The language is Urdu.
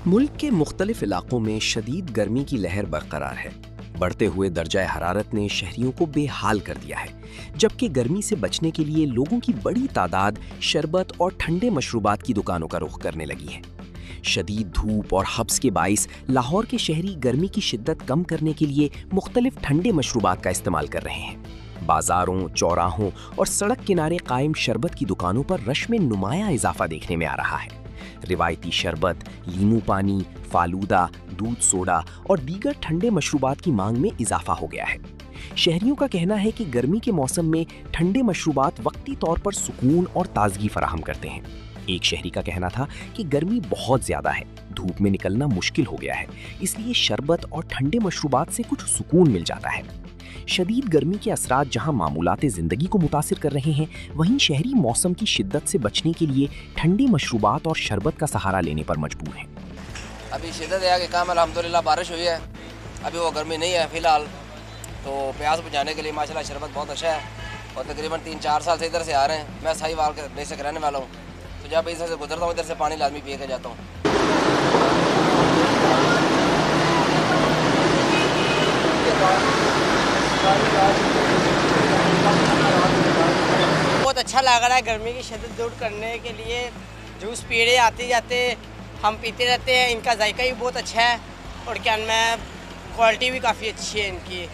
ملک کے مختلف علاقوں میں شدید گرمی کی لہر برقرار ہے۔ بڑھتے ہوئے درجہ حرارت نے شہریوں کو بے حال کر دیا ہے، جبکہ گرمی سے بچنے کے لیے لوگوں کی بڑی تعداد شربت اور ٹھنڈے مشروبات کی دکانوں کا رخ کرنے لگی ہے۔ شدید دھوپ اور حبس کے باعث لاہور کے شہری گرمی کی شدت کم کرنے کے لیے مختلف ٹھنڈے مشروبات کا استعمال کر رہے ہیں۔ بازاروں، چوراہوں اور سڑک کنارے قائم شربت کی دکانوں پر رش میں نمایاں اضافہ دیکھنے میں آ رہا ہے۔ روایتی شربت، لیمو پانی، فالودہ، دودھ سوڈا اور دیگر ٹھنڈے مشروبات کی مانگ میں اضافہ ہو گیا ہے۔ شہریوں کا کہنا ہے کہ گرمی کے موسم میں ٹھنڈے مشروبات وقتی طور پر سکون اور تازگی فراہم کرتے ہیں۔ ایک شہری کا کہنا تھا کہ گرمی بہت زیادہ ہے، دھوپ میں نکلنا مشکل ہو گیا ہے، اس لیے شربت اور ٹھنڈے مشروبات سے کچھ سکون مل جاتا ہے۔ شدید گرمی کے اثرات جہاں معمولات زندگی کو متاثر کر رہے ہیں، وہیں شہری موسم کی شدت سے بچنے کے لیے ٹھنڈی مشروبات اور شربت کا سہارا لینے پر مجبور ہیں۔ ابھی شدت ہے کہ کام الحمدللہ بارش ہوئی ہے، ابھی وہ گرمی نہیں ہے فی الحال، تو پیاس بجھانے کے لیے ماشاءاللہ شربت بہت اچھا ہے، اور تقریباً 3-4 سال سے ادھر سے آ رہے ہیں۔ میں سائی وال کے بیسک رہنے والا ہوں، تو جب ادھر سے گزرتا ہوں ادھر سے پانی لازمی پی کے جاتا ہوں۔ بہت اچھا لگ رہا ہے گرمی کی شدت دور کرنے کے لیے۔ جوس پی رہے آتے جاتے ہم پیتے رہتے ہیں، ان کا ذائقہ بھی بہت اچھا ہے، اور کیا میں کوالٹی بھی کافی اچھی ہے ان کی۔